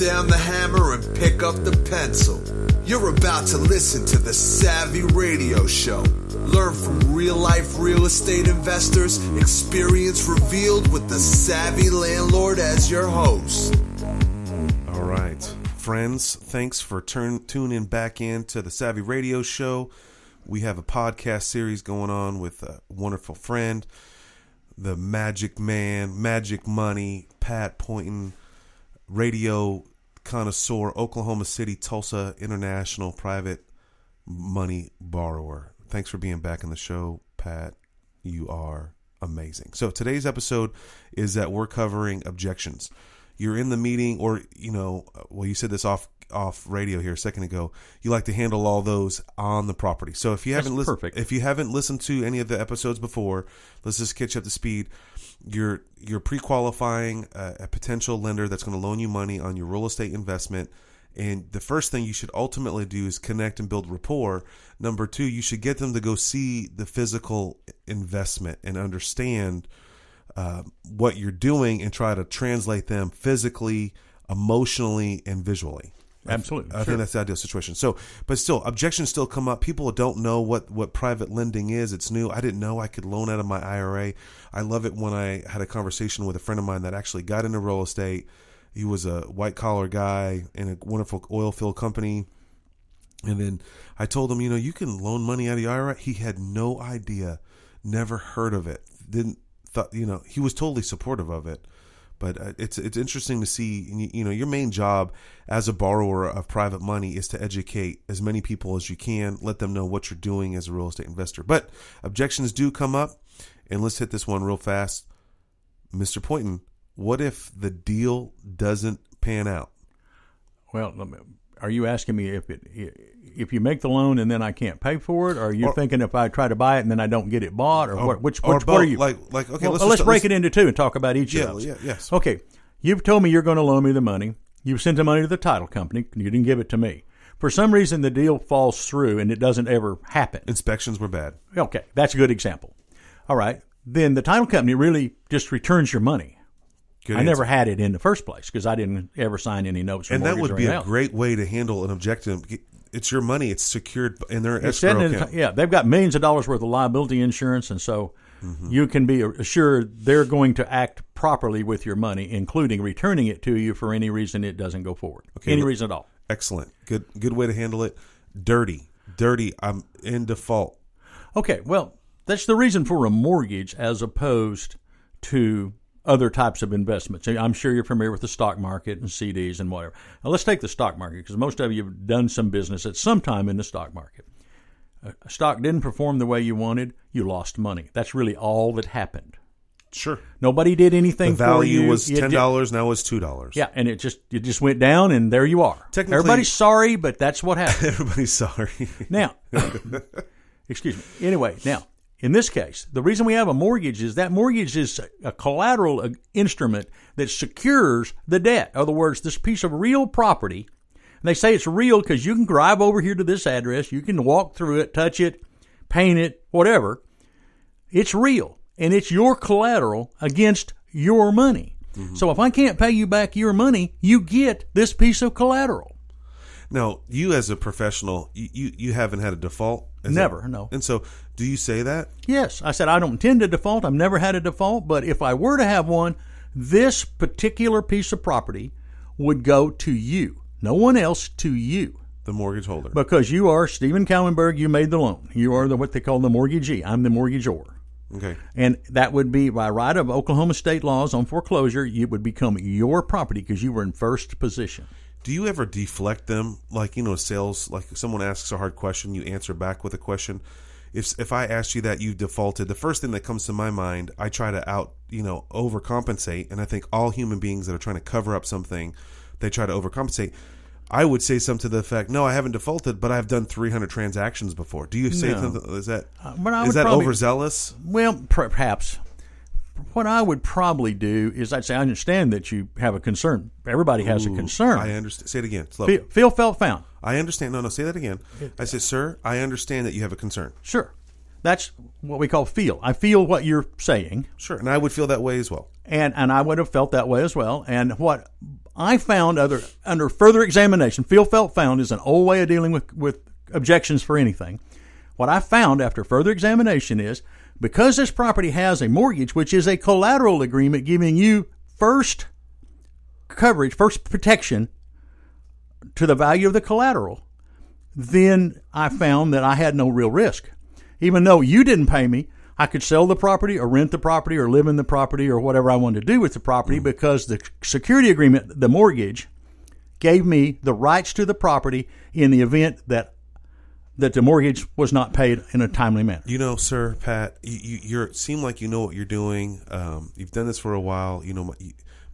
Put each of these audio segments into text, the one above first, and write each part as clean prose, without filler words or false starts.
down the hammer and pick up the pencil. You're about to listen to the Savvy Radio Show. Learn from real-life real estate investors, experience revealed with the Savvy Landlord as your host. All right, friends, thanks for tuning back in to the Savvy Radio Show. We have a podcast series going on with a wonderful friend, the Magic Man, Magic Money, Pat Poynton, radio connoisseur, Oklahoma City, Tulsa International private money borrower. Thanks for being back in the show, Pat. You are amazing. So today's episode is that we're covering objections. You're in the meeting, or you said this off radio here a second ago. You like to handle all those on the property. So if you haven't listened to any of the episodes before, let's just catch up to speed. You're pre-qualifying a potential lender that's going to loan you money on your real estate investment. And the first thing you should ultimately do is connect and build rapport. Number two, you should get them to go see the physical investment and understand what you're doing and try to translate them physically, emotionally, and visually. Absolutely. I think that's the ideal situation. So, but still, objections still come up. People don't know what private lending is. It's new. I didn't know I could loan out of my IRA. I love it when I had a conversation with a friend of mine that actually got into real estate. He was a white-collar guy in a wonderful oil field company. And then I told him, you can loan money out of your IRA. He had no idea, never heard of it. He was totally supportive of it. But it's interesting to see, your main job as a borrower of private money is to educate as many people as you can, let them know what you're doing as a real estate investor. But objections do come up, and let's hit this one real fast. Mr. Poynton, what if the deal doesn't pan out? Well, are you asking me if you make the loan and then I can't pay for it, or are you thinking if I try to buy it and then I don't get it bought, or which what are you? Okay, let's break it into two and talk about each of those. Yes. Okay, you've told me you're going to loan me the money. You've sent the money to the title company. You didn't give it to me. For some reason, the deal falls through and it doesn't ever happen. Inspections were bad. Okay, that's a good example. All right, then the title company really just returns your money. I never had it in the first place because I didn't ever sign any notes. And that would be a great way to handle an objection. It's your money. It's secured in their escrow account. Yeah, they've got millions of dollars worth of liability insurance, and so you can be assured they're going to act properly with your money, including returning it to you for any reason it doesn't go forward. Okay, any reason at all. Excellent. Good way to handle it. Dirty. I'm in default. Okay, well, that's the reason for a mortgage as opposed to other types of investments. I'm sure you're familiar with the stock market and CDs and whatever. Now, let's take the stock market because most of you have done some business at some time in the stock market. A stock didn't perform the way you wanted, you lost money. That's really all that happened. Sure. Nobody did anything for you. The value was $10, now it's $2. Yeah, and it just went down, and there you are. Everybody's sorry, but that's what happened. Everybody's sorry. Now, excuse me. Anyway, now, in this case, the reason we have a mortgage is that mortgage is a collateral instrument that secures the debt. In other words, this piece of real property, and they say it's real because you can drive over here to this address, you can walk through it, touch it, paint it, whatever. It's real, and it's your collateral against your money. Mm-hmm. So if I can't pay you back your money, you get this piece of collateral. Now, you as a professional, you haven't had a default? Never, no. And so, do you say that? Yes. I said I don't intend to default. I've never had a default. But if I were to have one, this particular piece of property would go to you. No one else, to you. The mortgage holder. Because you are Stephen Kallenberg. You made the loan. You are what they call the mortgagee. I'm the mortgagor. Okay. And that would be, by right of Oklahoma state laws on foreclosure, it would become your property because you were in first position. Do you ever deflect them? Like, sales, like if someone asks a hard question, you answer back with a question. If I asked you that you defaulted, the first thing that comes to my mind, I try to overcompensate. And I think all human beings that are trying to cover up something, they try to overcompensate. I would say something to the effect, no, I haven't defaulted, but I've done 300 transactions before. Do you say something? Is that overzealous? Well, perhaps. What I would probably do is I'd say, I understand that you have a concern. Everybody has a concern. I understand. Say it again. Slow. Feel, felt, found. I understand. No, say that again. I said, sir, I understand that you have a concern. Sure. That's what we call feel. I feel what you're saying. Sure. And I would feel that way as well. And I would have felt that way as well. And what I found under further examination, Phil Felt found is an old way of dealing with objections for anything. What I found after further examination is because this property has a mortgage, which is a collateral agreement giving you first coverage, first protection to the value of the collateral, then I found that I had no real risk. Even though you didn't pay me, I could sell the property or rent the property or live in the property or whatever I wanted to do with the property because the security agreement, the mortgage, gave me the rights to the property in the event that the mortgage was not paid in a timely manner. You know, sir, Pat, you seem like you know what you're doing. You've done this for a while. You know,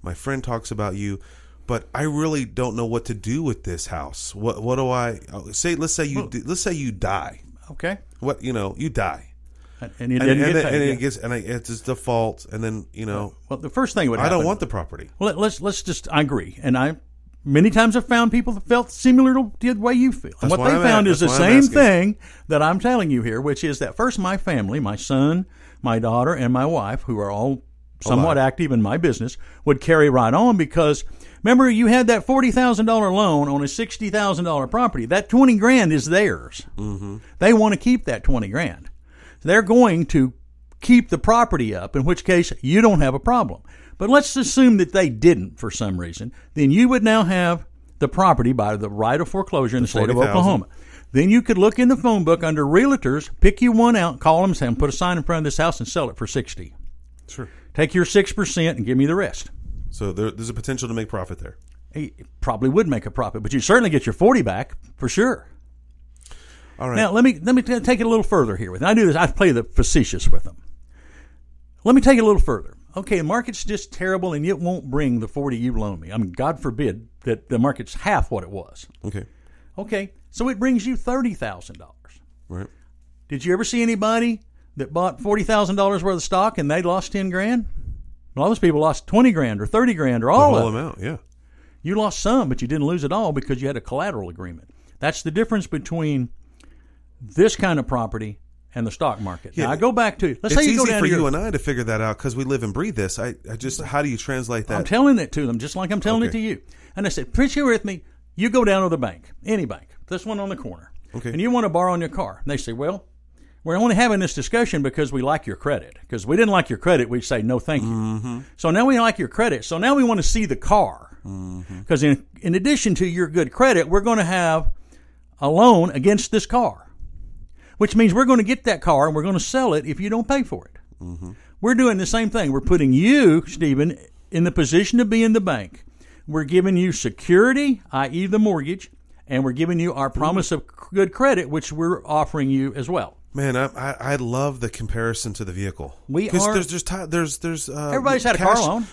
my friend talks about you, but I really don't know what to do with this house. What do I say? Let's say you die. Okay. What you die. And it didn't get paid. It's a default, and then Well, the first thing would happen. I don't want the property. Well, let's just. I agree, and I many times have found people that felt similar to the way you feel. And what they found is the same thing that I'm telling you here, which is that first my family, my son, my daughter, and my wife, who are all somewhat active in my business, would carry right on because remember you had that $40,000 loan on a $60,000 property. That $20,000 is theirs. Mm-hmm. They want to keep that $20,000. They're going to keep the property up, in which case you don't have a problem. But let's assume that they didn't for some reason. Then you would now have the property by the right of foreclosure in the state of Oklahoma. Then you could look in the phone book under realtors, pick you one out, call them, say, put a sign in front of this house and sell it for $60,000. Sure. Take your 6% and give me the rest. So there's a potential to make profit there. He probably would make a profit, but you certainly get your 40 back for sure. All right. Now let me take it a little further here. I do this. I play the facetious with them. Let me take it a little further. Okay, the market's just terrible, and it won't bring the 40 you loan me. I mean, God forbid that the market's half what it was. Okay, so it brings you $30,000. Right. Did you ever see anybody that bought $40,000 worth of stock and they lost $10,000? A lot of those people lost $20,000 or $30,000 or all the whole of it. amount. Yeah. You lost some, but you didn't lose it all because you had a collateral agreement. That's the difference between this kind of property and the stock market. Now, I go back to, let's say you go down to you and I to figure that out because we live and breathe this. I just, how do you translate that? I'm telling it to them just like I'm telling it to you. And I said, picture with me, you go down to the bank, any bank, this one on the corner, and you want to borrow on your car. And they say, well, we're only having this discussion because we like your credit. Because we didn't like your credit, we'd say, no, thank you. Mm-hmm. So now we like your credit. So now we want to see the car. Because in addition to your good credit, we're going to have a loan against this car. Which means we're going to get that car and we're going to sell it if you don't pay for it. Mm-hmm. We're doing the same thing. We're putting you, Stephen, in the position to be in the bank. We're giving you security, i.e. the mortgage, and we're giving you our promise of good credit, which we're offering you as well. Man, I love the comparison to the vehicle. There's everybody's had a car loan.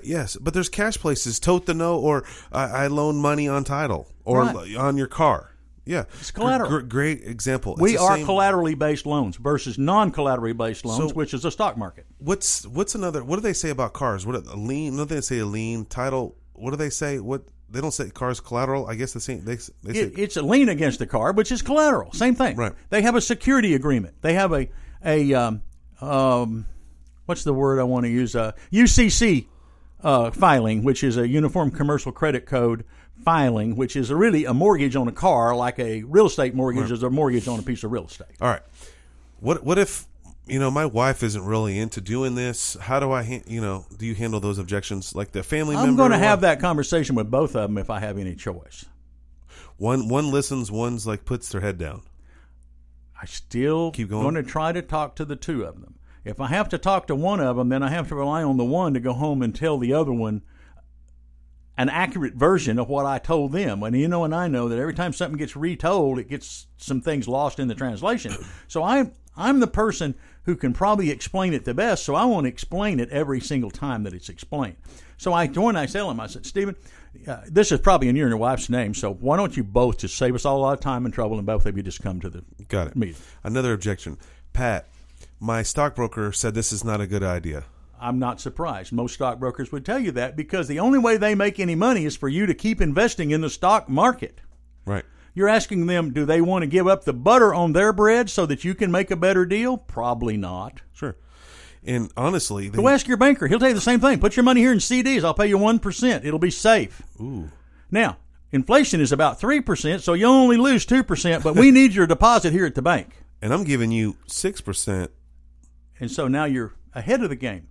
Yes, but there's cash places, tote the note, or I loan money on title or on your car. Yeah, it's collateral. Great example. We are collaterally based loans versus non-collaterally based loans, which is a stock market. What's another? What do they say about cars? What a lien? Don't they say a lien title? What do they say? What they don't say cars collateral. I guess the same. They say it's a lien against the car, which is collateral. Same thing. Right. They have a security agreement. They have a what's the word I want to use? UCC filing, which is a Uniform Commercial Credit Code filing, which is really a mortgage on a car, like a real estate mortgage is a mortgage on a piece of real estate. All right. What if my wife isn't really into doing this? How do I do you handle those objections like the family member? I'm going to have that conversation with both of them if I have any choice. One listens, one's like puts their head down. I still keep going. Going to try to talk to the two of them. If I have to talk to one of them, then I have to rely on the one to go home and tell the other one an accurate version of what I told them. And and I know that every time something gets retold, it gets some things lost in the translation. So I'm the person who can probably explain it the best, so I want to explain it every single time that it's explained. So I tell him, I said, Stephen, this is probably in your and your wife's name, so why don't you both just save us all a lot of time and trouble, and both of you just come to the meeting. Another objection. Pat, my stockbroker said this is not a good idea. I'm not surprised. Most stockbrokers would tell you that because the only way they make any money is for you to keep investing in the stock market. Right. You're asking them, do they want to give up the butter on their bread so that you can make a better deal? Probably not. Sure. And honestly, go ask your banker. He'll tell you the same thing. Put your money here in CDs. I'll pay you 1%. It'll be safe. Ooh. Now, inflation is about 3%, so you only lose 2%, but we need your deposit here at the bank. And I'm giving you 6%. And so now you're ahead of the game.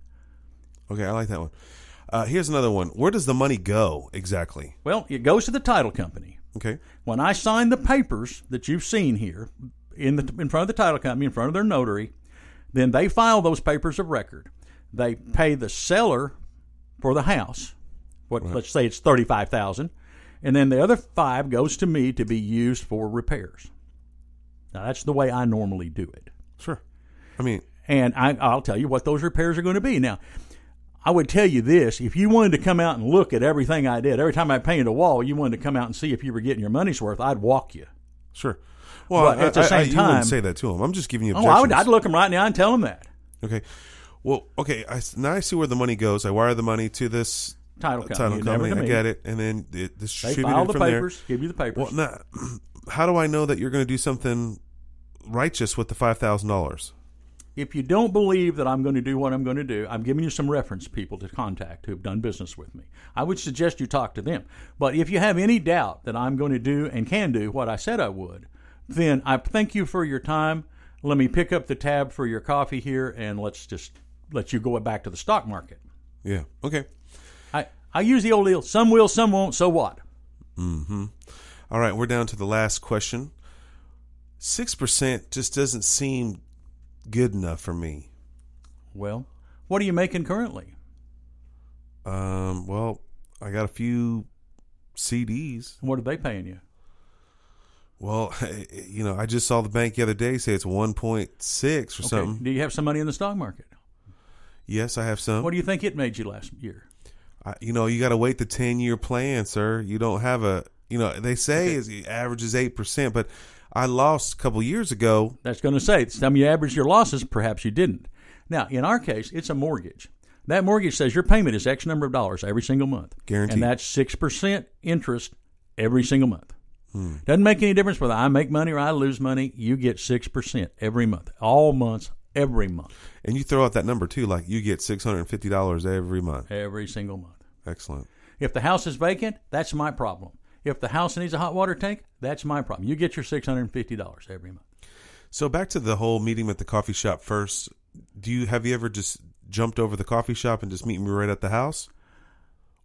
Okay, I like that one. Here's another one. Where does the money go exactly? Well, it goes to the title company. Okay. When I sign the papers that you've seen here in front of the title company, in front of their notary, then they file those papers of record. They pay the seller for the house. Let's say it's $35,000, and then the other $5,000 goes to me to be used for repairs. Now that's the way I normally do it. Sure. I mean, and I'll tell you what those repairs are going to be. Now, I would tell you this: if you wanted to come out and look at everything I did, every time I painted a wall, you wanted to come out and see if you were getting your money's worth, I'd walk you. Sure. Well, but at the same you time, wouldn't say that to him. I'm just giving you objections. I'd look them right now and tell them that. Okay. Well, okay. Now I see where the money goes. I wire the money to this title company. I get it, and then it distributed they file the from papers, there. give you the papers. Well, now, how do I know that you're going to do something righteous with the $5,000? If you don't believe that I'm going to do what I'm going to do, I'm giving you some reference people to contact who have done business with me. I would suggest you talk to them. But if you have any doubt that I'm going to do and can do what I said I would, then I thank you for your time. Let me pick up the tab for your coffee here, and let's just let you go back to the stock market. Yeah. Okay. I use the old deal. Some will, some won't. So what? Mm-hmm. All right. We're down to the last question. 6% just doesn't seem good enough for me. Well, what are you making currently? Well, I got a few CDs. What are they paying you? Well, I just saw the bank the other day say it's 1.6 or something. Do you have some money in the stock market? Yes, I have some. What do you think it made you last year? You got to wait the 10-year plan, sir. You don't have they say the average is 8%, but I lost a couple years ago. That's going to say, the time you average your losses, perhaps you didn't. Now, in our case, it's a mortgage. That mortgage says your payment is X number of dollars every single month. Guaranteed. And that's 6% interest every single month. Doesn't make any difference whether I make money or I lose money. You get 6% every month, all months, every month. And you throw out that number, too, like you get $650 every month. Every single month. Excellent. If the house is vacant, that's my problem. If the house needs a hot water tank, that's my problem. You get your $650 every month. So back to the whole meeting at the coffee shop first. Have you ever just jumped over the coffee shop and just meet me right at the house?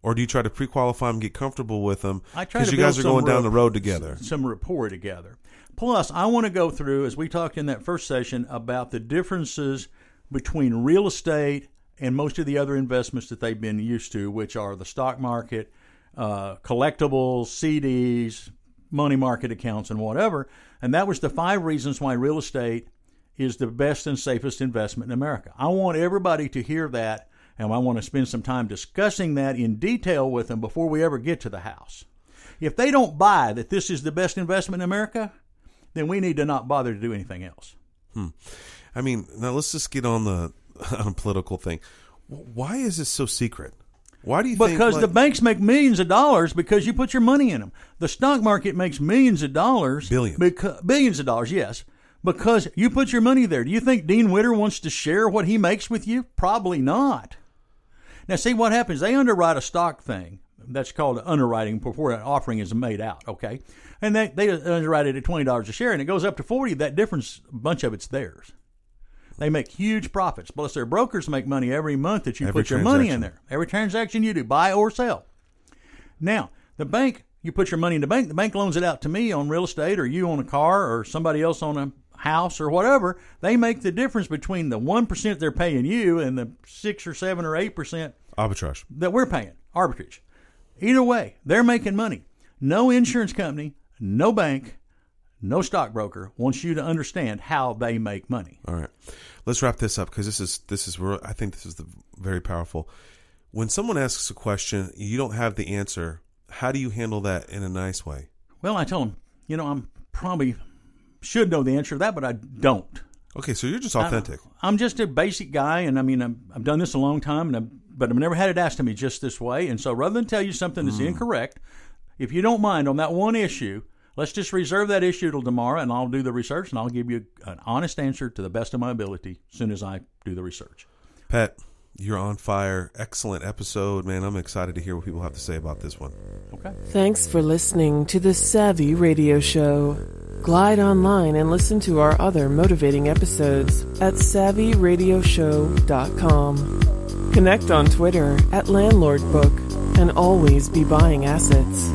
Or do you try to pre-qualify them, get comfortable with them? Because you guys are going down the road together. Some rapport together. Plus, I want to go through, as we talked in that first session, about the differences between real estate and most of the other investments that they've been used to, which are the stock market, collectibles, CDs, money market accounts, and whatever. And that was the 5 reasons why real estate is the best and safest investment in America. I want everybody to hear that, and I want to spend some time discussing that in detail with them before we ever get to the house. If they don't buy that this is the best investment in America, then we need to not bother to do anything else. I mean, now let's just get on the political thing. Why is this so secret? Why do you think? Because the banks make millions of dollars because you put your money in them. The stock market makes millions of dollars. Billions of dollars, yes. Because you put your money there. Do you think Dean Witter wants to share what he makes with you? Probably not. Now, see what happens. They underwrite a stock thing. That's called underwriting before an offering is made out, okay? And they underwrite it at $20 a share, and it goes up to $40. That difference, a bunch of it's theirs. They make huge profits. Plus, their brokers make money every month that you put your money in there. Every transaction you do, buy or sell. Now, the bank, you put your money in the bank loans it out to me on real estate, or you on a car, or somebody else on a house or whatever. They make the difference between the 1% they're paying you and the 6 or 7 or 8% arbitrage that we're paying. Arbitrage. Either way, they're making money. No insurance company, no bank, no stockbroker wants you to understand how they make money. All right, let's wrap this up because this is real. I think this is very powerful. When someone asks a question, you don't have the answer. How do you handle that in a nice way? Well, I tell them, I'm probably should know the answer to that, but I don't. Okay, so you're just authentic. I'm just a basic guy, and I mean, I've done this a long time, but I've never had it asked to me just this way. And so rather than tell you something that's incorrect, if you don't mind on that one issue, let's just reserve that issue till tomorrow, and I'll do the research, and I'll give you an honest answer to the best of my ability as soon as I do the research. Pat, you're on fire. Excellent episode, man. I'm excited to hear what people have to say about this one. Okay. Thanks for listening to the Savvy Radio Show. Glide online and listen to our other motivating episodes at SavvyRadioShow.com. Connect on Twitter at LandlordBook and always be buying assets.